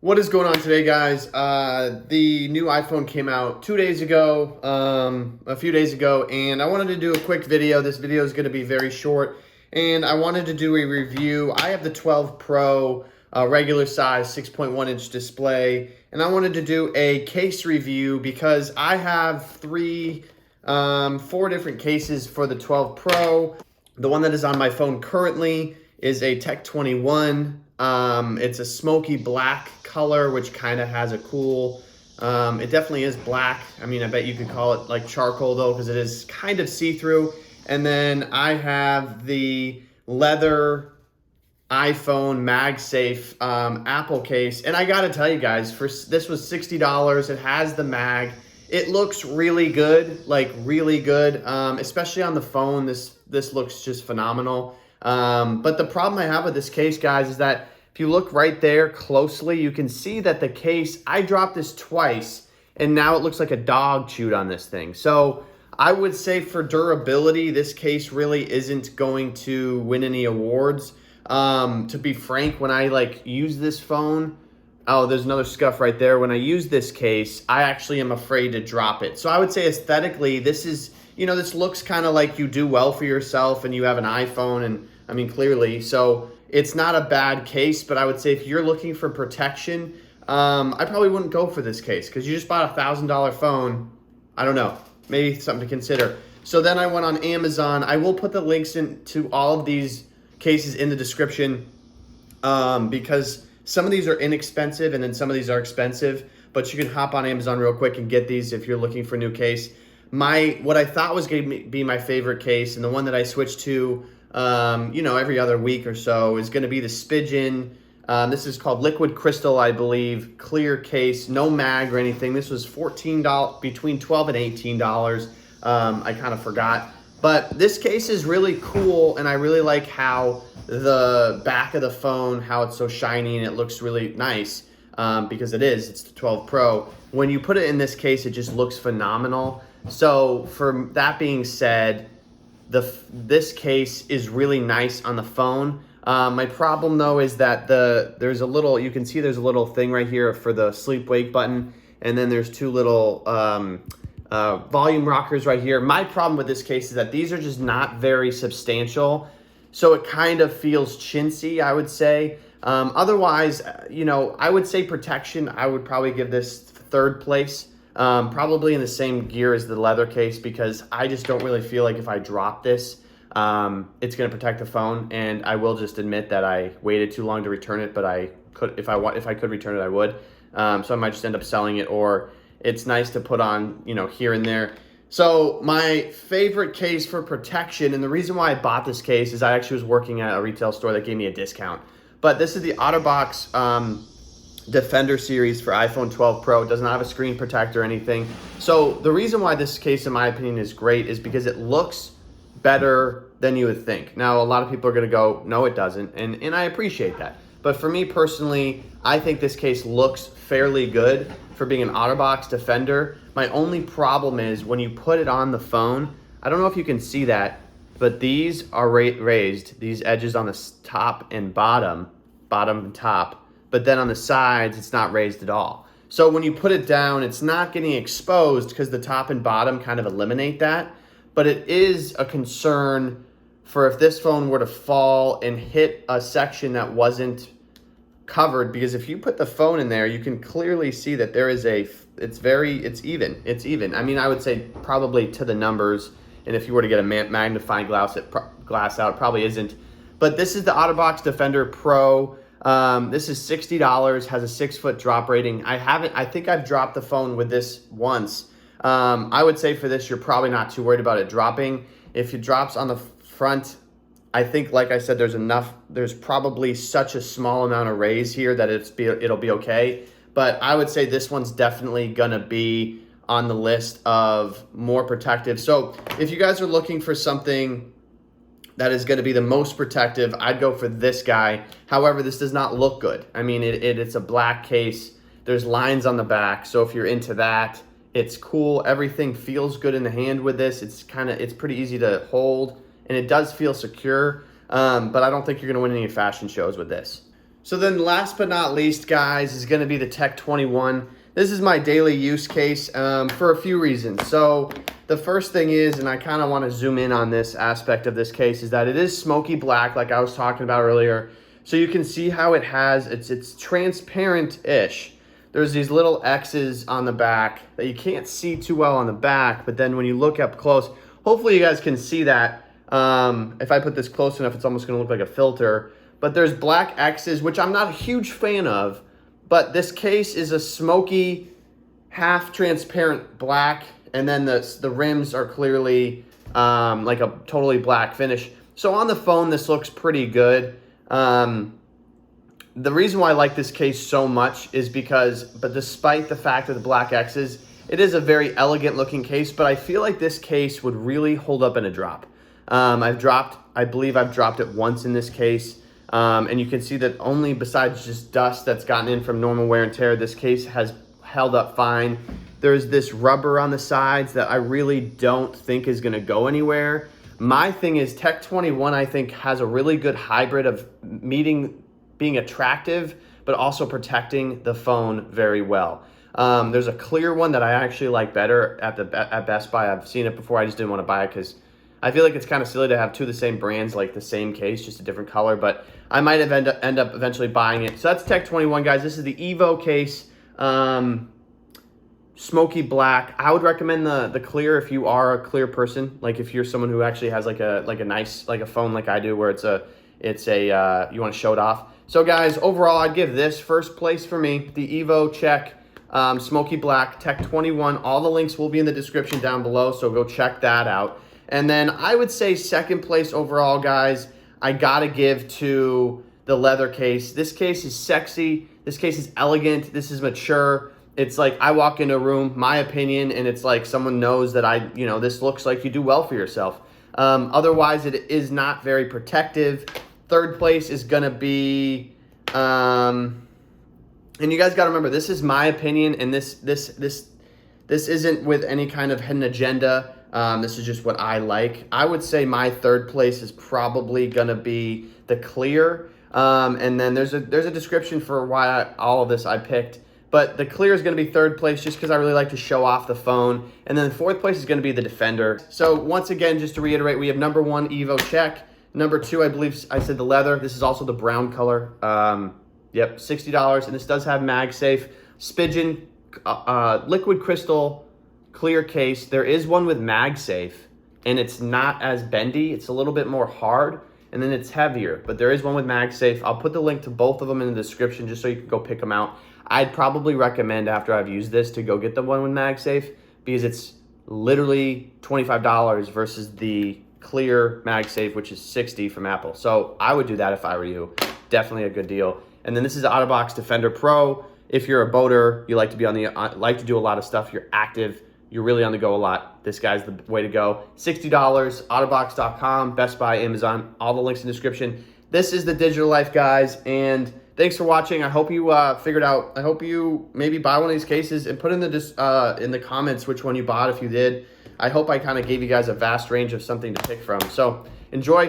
What is going on today, guys? The new iPhone came out 2 days ago, a few days ago, and I wanted to do a quick video. This video is going to be very short, and I wanted to do a review. I have the 12 Pro regular size 6.1 inch display, and I wanted to do a case review because I have four different cases for the 12 Pro. The one that is on my phone currently is a Tech 21. It's a smoky black color, which kind of has a cool, it definitely is black. I mean, I bet you could call it like charcoal though, because it is kind of see-through. And then I have the leather iPhone MagSafe Apple case. And I gotta tell you guys, this was $60. It has the mag. It looks really good, like really good, especially on the phone. This looks just phenomenal. But the problem I have with this case, guys, is that if you look right there closely, you can see that the case, I dropped this twice, and now it looks like a dog chewed on this thing. So I would say for durability, this case really isn't going to win any awards. To be frank, when I use this phone, oh, there's another scuff right there. When I use this case, I actually am afraid to drop it. So I would say aesthetically, this is, this looks kind of like you do well for yourself and you have an iPhone, and I mean, clearly. So it's not a bad case, but I would say if you're looking for protection, I probably wouldn't go for this case because you just bought a $1,000 phone. I don't know, maybe something to consider. So then I went on Amazon. I will put the links to all of these cases in the description because some of these are inexpensive and then some of these are expensive, but you can hop on Amazon real quick and get these if you're looking for a new case. What I thought was going to be my favorite case, and the one that I switched to every other week or so, is going to be the Spigen. This is called Liquid Crystal, I believe, clear case, no mag or anything. This was $14, between $12 and $18. I kind of forgot, but this case is really cool, and I really like how the back of the phone, how it's so shiny and it looks really nice, because it's the 12 Pro. When you put it in this case, it just looks phenomenal. So for that being said, this case is really nice on the phone. My problem though is that you can see there's a little thing right here for the sleep wake button, and then there's two little volume rockers right here. My problem with this case is that these are just not very substantial, so it kind of feels chintzy, I would say. Otherwise, I would say protection, I would probably give this third place. Probably in the same gear as the leather case, because I just don't really feel like if I drop this, it's going to protect the phone. And I will just admit that I waited too long to return it, but I could, if I could return it, I would. So I might just end up selling it, or it's nice to put on, here and there. So my favorite case for protection, and the reason why I bought this case is I actually was working at a retail store that gave me a discount. But this is the Otterbox Defender series for iPhone 12 Pro. It does not have a screen protector or anything. So the reason why this case, in my opinion, is great is because it looks better than you would think. Now, a lot of people are going to go, no, it doesn't, and I appreciate that. But for me personally, I think this case looks fairly good for being an Otterbox Defender. My only problem is when you put it on the phone, I don't know if you can see that, but these are raised, these edges on the top and bottom and top. But then on the sides, it's not raised at all. So when you put it down, it's not getting exposed because the top and bottom kind of eliminate that. But it is a concern for if this phone were to fall and hit a section that wasn't covered, because if you put the phone in there, you can clearly see that there is it's even. I mean, I would say probably to the numbers, and if you were to get a magnifying glass out, it probably isn't. But this is the Otterbox Defender Pro. This is $60, has a 6-foot drop rating. I think I've dropped the phone with this once. I would say for this, you're probably not too worried about it dropping. If it drops on the front, I think, like I said, there's probably such a small amount of raise here that it'll be okay. But I would say this one's definitely gonna be on the list of more protective. So if you guys are looking for something that is going to be the most protective, I'd go for this guy. However, this does not look good. I mean, it's a black case. There's lines on the back. So if you're into that, it's cool. Everything feels good in the hand with this. It's pretty easy to hold, and it does feel secure. But I don't think you're going to win any fashion shows with this. So then last but not least, guys, is going to be the Tech 21. This is my daily use case for a few reasons. So the first thing is, and I kind of want to zoom in on this aspect of this case, is that it is smoky black like I was talking about earlier. So you can see how it has, it's transparent-ish. There's these little X's on the back that you can't see too well on the back, but then when you look up close, hopefully you guys can see that. If I put this close enough, it's almost going to look like a filter. But there's black X's, which I'm not a huge fan of, but this case is a smoky, half transparent black, and then the rims are clearly like a totally black finish. So on the phone, this looks pretty good. The reason why I like this case so much is because, but despite the fact of the black X's, it is a very elegant looking case, but I feel like this case would really hold up in a drop. I believe I've dropped it once in this case. And you can see that only besides just dust that's gotten in from normal wear and tear, this case has held up fine. There's this rubber on the sides that I really don't think is going to go anywhere. My thing is Tech 21, I think, has a really good hybrid of being attractive, but also protecting the phone very well. There's a clear one that I actually like better at Best Buy. I've seen it before. I just didn't want to buy it because I feel like it's kind of silly to have two of the same brands, like the same case, just a different color, but I might have end up eventually buying it. So that's Tech 21, guys. This is the Evo case, smoky black. I would recommend the clear if you are a clear person, like if you're someone who actually has like a nice, like a phone like I do, where you want to show it off. So guys, overall, I'd give this first place for me, the Evo check, smoky black, Tech 21. All the links will be in the description down below, so go check that out. And then I would say second place overall, guys, I gotta give to the leather case. This case is sexy. This case is elegant. This is mature. It's like I walk into a room, my opinion, and it's like someone knows that this looks like you do well for yourself. Otherwise, it is not very protective. Third place is gonna be, and you guys gotta remember, this is my opinion, and this isn't with any kind of hidden agenda. This is just what I like. I would say my third place is probably gonna be the clear, and then there's a description for why all of this I picked. But the clear is gonna be third place just because I really like to show off the phone. And then the fourth place is gonna be the Defender. So once again, just to reiterate, we have number 1 Evo check. Number 2, I believe I said the leather. This is also the brown color. Yep, $60, and this does have MagSafe. Spigen liquid crystal clear case. There is one with MagSafe, and it's not as bendy. It's a little bit more hard, and then it's heavier, but there is one with MagSafe. I'll put the link to both of them in the description just so you can go pick them out. I'd probably recommend, after I've used this, to go get the one with MagSafe because it's literally $25 versus the clear MagSafe, which is $60 from Apple. So I would do that if I were you. Definitely a good deal. And then this is the Otterbox Defender Pro. If you're a boater, you like to be like to do a lot of stuff, you're active, you're really on the go a lot, this guy's the way to go. $60, Otterbox.com, Best Buy, Amazon, all the links in the description. This is the Digital Life, guys, and thanks for watching. I hope you figured out, I hope you maybe buy one of these cases and put in the comments which one you bought if you did. I hope I kind of gave you guys a vast range of something to pick from. So enjoy.